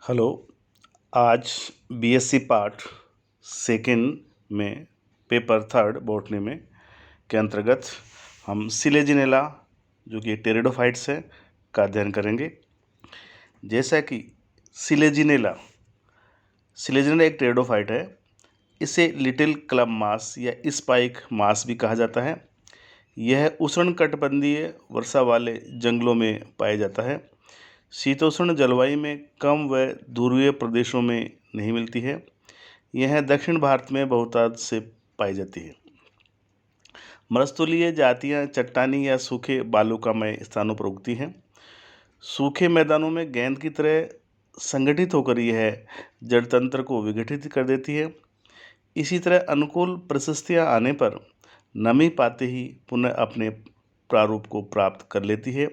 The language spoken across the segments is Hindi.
हेलो। आज बीएससी पार्ट सेकेंड में पेपर थर्ड बॉटनी में के अंतर्गत हम सिलेजिनेला जो कि टेरिडोफाइट्स है का अध्ययन करेंगे। जैसा कि सिलेजिनेला सिलेजिनेला एक टेरिडोफाइट है। इसे लिटिल क्लब मास या स्पाइक मास भी कहा जाता है। यह उष्णकटिबंधीय वर्षा वाले जंगलों में पाया जाता है। शीतोष्ण जलवायु में कम व ध्रुवीय प्रदेशों में नहीं मिलती है। यह दक्षिण भारत में बहुतायत से पाई जाती है। मरुस्थलीय जातियां चट्टानी या सूखे बालुकामय स्थानों पर उगती हैं। सूखे मैदानों में गेंद की तरह संगठित होकर यह जड़ तंत्र को विघटित कर देती है। इसी तरह अनुकूल परिस्थितियां आने पर नमी पाते ही पुनः अपने प्रारूप को प्राप्त कर लेती है।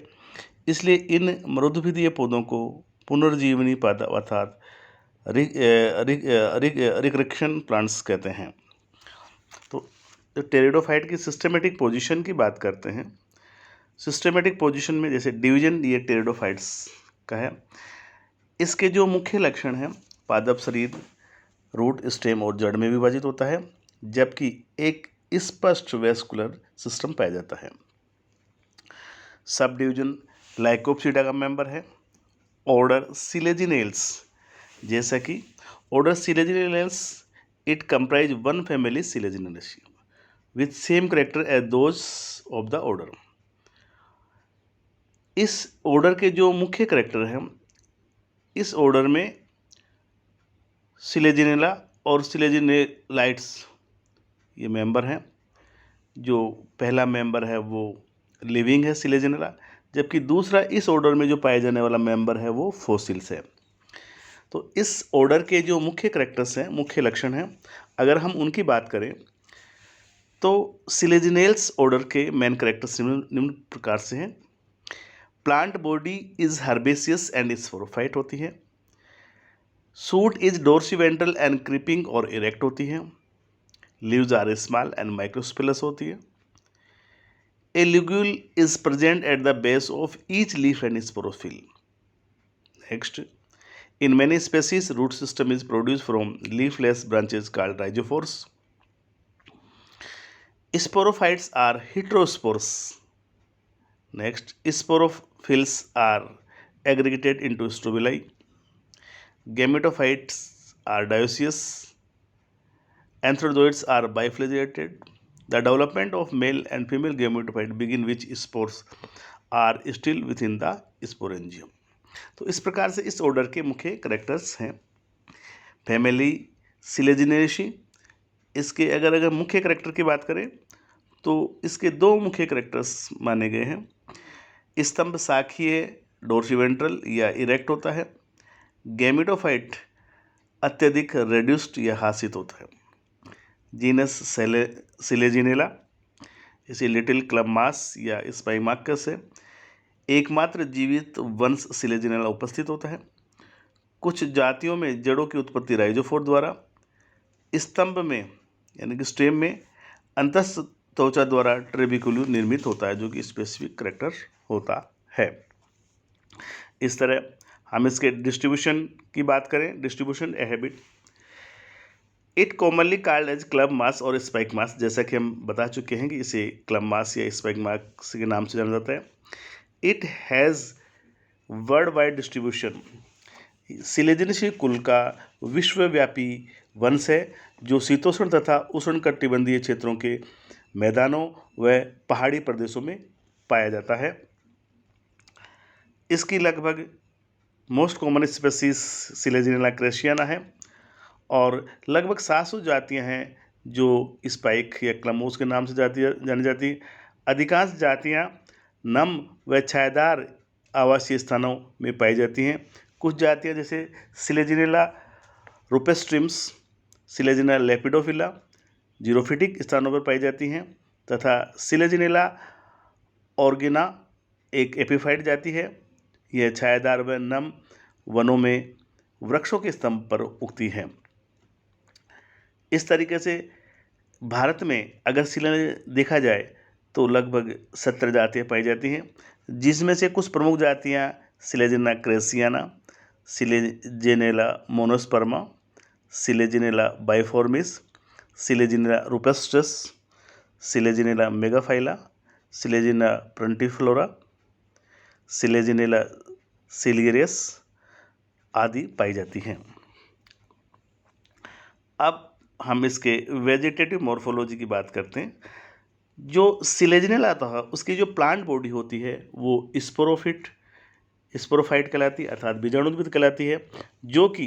इसलिए इन मरुद्भिदीय पौधों को पुनर्जीवनी पौधा अर्थात रिकरेक्शन प्लांट्स कहते हैं। तो टेरिडोफाइट की सिस्टमेटिक पोजीशन की बात करते हैं। सिस्टमेटिक पोजीशन में जैसे डिवीजन ये टेरिडोफाइट्स का है। इसके जो मुख्य लक्षण हैं, पादप शरीर रूट स्टेम और जड़ में विभाजित होता है, जबकि एक स्पष्ट वेस्कुलर सिस्टम पाया जाता है। सब डिवीजन लाइकोप्सिडा का मेंबर है। ऑर्डर सिलेजिनेल्स, जैसा कि order Selaginellales it comprise one family Selaginellaceae with same character as those of the order. इस ऑर्डर के जो मुख्य करेक्टर हैं, इस ऑर्डर में सिलेजिनेला और सिलेजिनेलाइट्स ये मेंबर हैं। जो पहला मेंबर है वो लिविंग है सिलेजिनेला, जबकि दूसरा इस ऑर्डर में जो पाए जाने वाला मेंबर है वो फोसिल्स है। तो इस ऑर्डर के जो मुख्य करेक्टर्स हैं, मुख्य लक्षण हैं, अगर हम उनकी बात करें तो सिलेजिनेल्स ऑर्डर के मेन करेक्टर्स निम्न प्रकार से हैं। Plant body is herbaceous and sporophyte होती है। Shoot is dorsiventral and creeping और इरेक्ट होती है। Leaves are small and microphyllous होती है। A ligule is present at the base of each leaf and sporophyll. Next, in many species root system is produced from leafless branches called rhizophores. Sporophytes are heterospores. Next, sporophylls are aggregated into strobili. Gametophytes are dioecious. Anthrozoids are biflagellated. The development of male and female gametophyte begin which spores are still within the sporangium. तो इस प्रकार से इस ऑर्डर के मुख्य करेक्टर्स हैं। फैमिली सिलेजिनेसी, इसके अगर मुख्य करेक्टर की बात करें तो इसके दो मुख्य करेक्टर्स माने गए हैं। स्तंभ शाखीय डोर्सिवेंट्रल या इरेक्ट होता है। गैमेटोफाइट अत्यधिक रेड्यूस्ड या हासित होता है। जीनस सिलेजिनेला इसे लिटिल क्लब मास या स्पाइमाकस है। एकमात्र जीवित वंश सिलेजिनेला उपस्थित होता है। कुछ जातियों में जड़ों की उत्पत्ति राइजोफोर द्वारा, स्तंभ में यानी कि स्टेम में अंतस्थ त्वचा द्वारा ट्रेबिकुलर निर्मित होता है, जो कि स्पेसिफिक करेक्टर होता है। इस तरह हम इसके डिस्ट्रीब्यूशन की बात करें, distribution a habit it commonly called as club moss और स्पाइक मास। जैसा कि हम बता चुके हैं कि इसे क्लब मास या स्पाइक मास के नाम से जाना जाता है। It has world wide distribution. Selaginellaceae कुल का विश्वव्यापी वंश है जो शीतोष्ण तथा उष्णकटिबंधीय क्षेत्रों के मैदानों व पहाड़ी प्रदेशों में पाया जाता है। इसकी लगभग मोस्ट कॉमन स्पेसीज सिलेजिनेला क्रेशियाना है और लगभग 700 जातियां हैं जो स्पाइक या क्लमोस के नाम से जानी जाती हैं। अधिकांश जातियां नम व छायादार आवासीय स्थानों में पाई जाती हैं। कुछ जातियां जैसे सिलेजिनेला रूपेस्ट्रिम्स, सिलेजिनेला लेपिडोफिला जीरोफिटिक स्थानों पर पाई जाती हैं तथा सिलेजिनेला ऑर्गिना एक एपिफाइट जाति है। यह छायादार व नम वनों में वृक्षों के स्तंभ पर उगती है। इस तरीके से भारत में अगर सिलेजिनेला देखा जाए तो लगभग 70 जातियाँ पाई जाती हैं, जिसमें से कुछ प्रमुख जातियाँ Selaginella kraussiana, Selaginella monosperma, Selaginella biformis, Selaginella rupestris, Selaginella megaphylla, Selaginella plantiflora, Selaginella ciliaris आदि पाई जाती हैं। अब हम इसके वेजिटेटिव मॉर्फोलॉजी की बात करते हैं। जो सिलेजिनेला था उसकी जो प्लांट बॉडी होती है वो स्पोरोफाइट कहलाती है अर्थात बीजाणुद्भिद कहलाती है, जो कि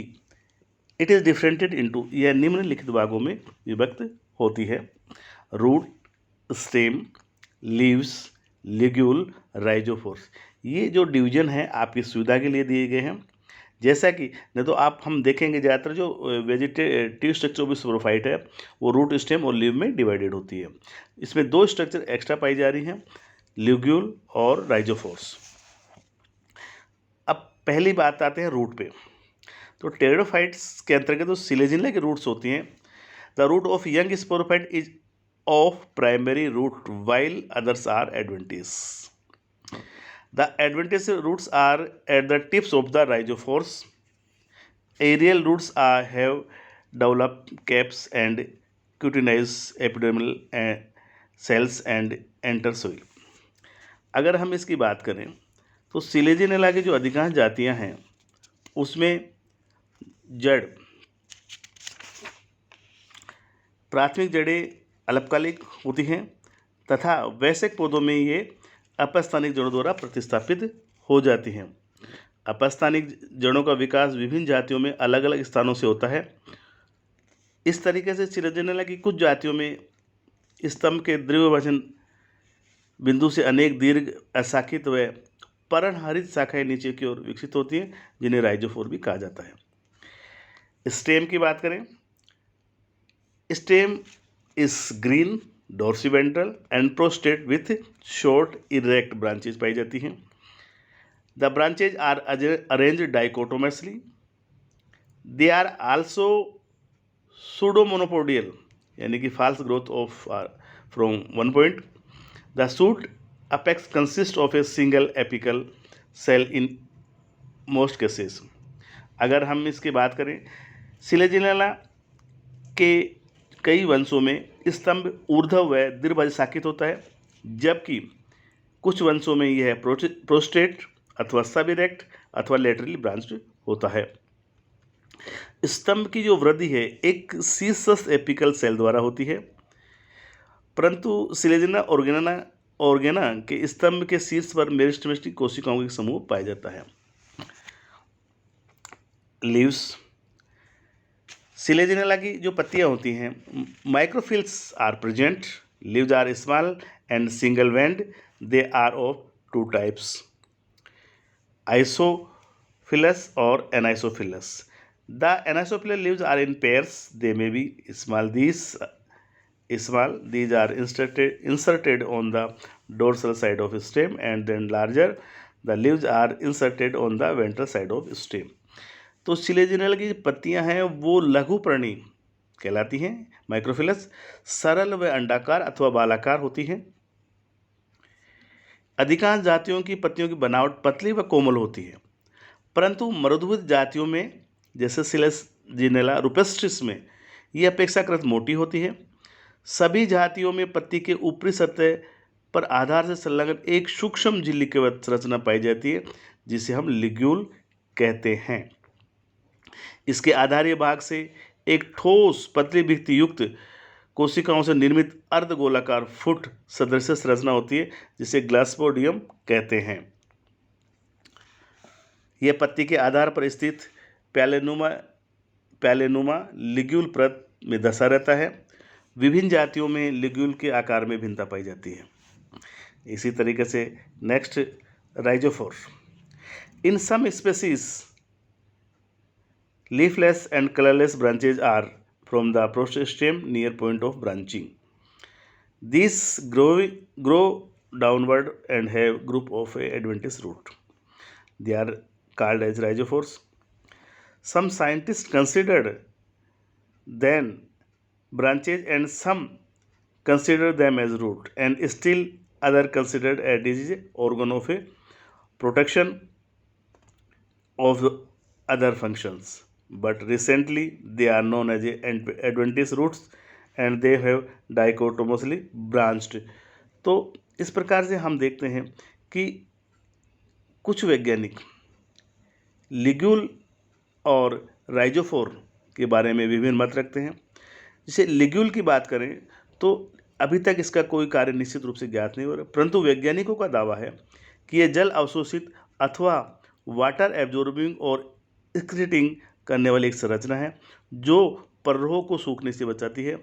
इट इज़ डिफरेंटेड इनटू, यह निम्नलिखित भागों में विभक्त होती है: रूट, स्टेम, लीव्स, लिग्यूल, राइजोफोर्स। ये जो डिवीजन है आपकी सुविधा के लिए दिए गए हैं। जैसा कि नहीं तो आप हम देखेंगे ज़्यादातर जो वेजिटेटिव स्ट्रक्चर ऑफ स्पोरोफाइट है वो रूट, स्टेम और लीव में डिवाइडेड होती है। इसमें दो स्ट्रक्चर एक्स्ट्रा पाई जा रही हैं, लिग्यूल और राइजोफोर्स। अब पहली बात आते हैं रूट पे। तो टेरिडोफाइट्स के अंतर्गत जो सिलेजिनेला की रूट्स होती हैं, the root of young sporophyte is of primary root while others are adventitious. The adventitious roots are at the tips of the rhizophores. Aerial roots have developed caps and cutinous epidermal cells and enter soil. अगर हम इसकी बात करें तो सिलेजिनेला की जो अधिकांश जातियां हैं उसमें जड़, प्राथमिक जड़ें अल्पकालिक होती हैं तथा वयस्क पौधों में ये अपस्थानिक जड़ों द्वारा प्रतिस्थापित हो जाती हैं। अपस्थानिक जड़ों का विकास विभिन्न जातियों में अलग अलग स्थानों से होता है। इस तरीके से सिलेजिनेला की कुछ जातियों में स्तंभ के द्विभाजन बिंदु से अनेक दीर्घ अशाखित व पर्णहरित शाखाएं नीचे की ओर विकसित होती हैं, जिन्हें राइजोफोर भी कहा जाता है। स्टेम की बात करें, stem is green, dorsiventral and prostrate with short erect branches पाई जाती हैं। The branches are arranged dichotomously. They are also pseudomonopodial, यानी कि false growth of from one point. The shoot apex consist of a single apical cell in most cases. अगर हम इसकी बात करें, सिलेजिनेला के कई वंशों में स्तंभ ऊर्ध्व व दीर्घ शाखित होता है, जबकि कुछ वंशों में यह प्रोस्टेट अथवा सब इरेक्ट अथवा लेटरली ब्रांच्ड होता है। स्तंभ की जो वृद्धि है एक शीर्षस्थ एपिकल सेल द्वारा होती है, परंतु सिलेजिनेला ऑर्गेना के स्तंभ के शीर्ष पर मेरिस्टेमेटिक कोशिकाओं का समूह पाया जाता है। लीव्स, सिलेजिनेला की जो पत्तियां होती हैं, microphylls are present. Leaves are small and single veined. They are of two types, isophyllous और anisophyllous. The anisophyllous leaves are in pairs. They may be small. These are inserted on the dorsal side of stem and then larger. The leaves are inserted on the ventral side of stem. तो सिलेजिनेला की पत्तियां हैं वो लघुपर्णी कहलाती हैं। माइक्रोफिलस सरल व अंडाकार अथवा बालाकार होती हैं। अधिकांश जातियों की पत्तियों की बनावट पतली व कोमल होती है, परंतु मरुद्भुत जातियों में जैसे सिलेजिनेला रुपेस्ट्रिस में ये अपेक्षाकृत मोटी होती है। सभी जातियों में पत्ती के ऊपरी सतह पर आधार से संलग्न एक सूक्ष्म झिल्ली की संरचना पाई जाती है, जिसे हम लिग्यूल कहते हैं। इसके आधारीय भाग से एक ठोस पतली भित्ति युक्त कोशिकाओं से निर्मित अर्धगोलाकार फुट सदृश संरचना होती है, जिसे ग्लास्पोडियम कहते हैं। यह पत्ती के आधार पर स्थित प्यालेनुमा लिग्यूल परत में धंसा रहता है। विभिन्न जातियों में लिग्यूल के आकार में भिन्नता पाई जाती है। इसी तरीके से next, rhizophore. In some species leafless and colorless branches are from the prostem near point of branching. These grow downward and have group of adventitious root. They are called as rhizophores. Some scientists considered them branches and some consider them as root, and still other considered as disease organ of a protection of other functions, but recently they are known as adventitious roots and they have dichotomously branched. तो इस प्रकार से हम देखते हैं कि कुछ वैज्ञानिक लिग्यूल और राइजोफोर के बारे में विभिन्न मत रखते हैं। जैसे लिग्यूल की बात करें तो अभी तक इसका कोई कार्य निश्चित रूप से ज्ञात नहीं हो रहा, परंतु वैज्ञानिकों का दावा है कि यह जल अवशोषित अथवा वाटर एब्जॉर्बिंग और एक्सक्रीटिंग करने वाली एक संरचना है जो परलोह को सूखने से बचाती है।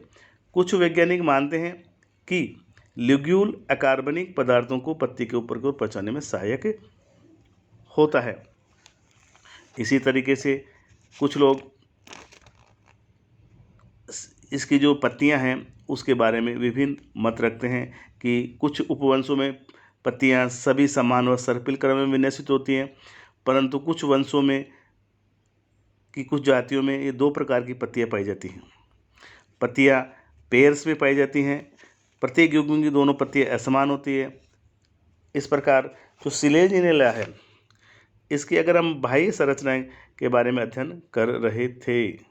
कुछ वैज्ञानिक मानते हैं कि लिग्यूल अकार्बनिक पदार्थों को पत्ती के ऊपर की ओर पहुंचाने में सहायक होता है। इसी तरीके से कुछ लोग इसकी जो पत्तियां हैं उसके बारे में विभिन्न मत रखते हैं कि कुछ उपवंशों में पत्तियां सभी समान व सर्पिल क्रम में विन्यासित होती हैं, परंतु कुछ वंशों में कि कुछ जातियों में ये दो प्रकार की पत्तियां पाई जाती हैं। पत्तियां पेयर्स में पाई जाती हैं, प्रत्येक युग्म की दोनों पत्तियां असमान होती है। इस प्रकार जो सिलेजिनेला है इसकी अगर हम बाह्य संरचना के बारे में अध्ययन कर रहे थे।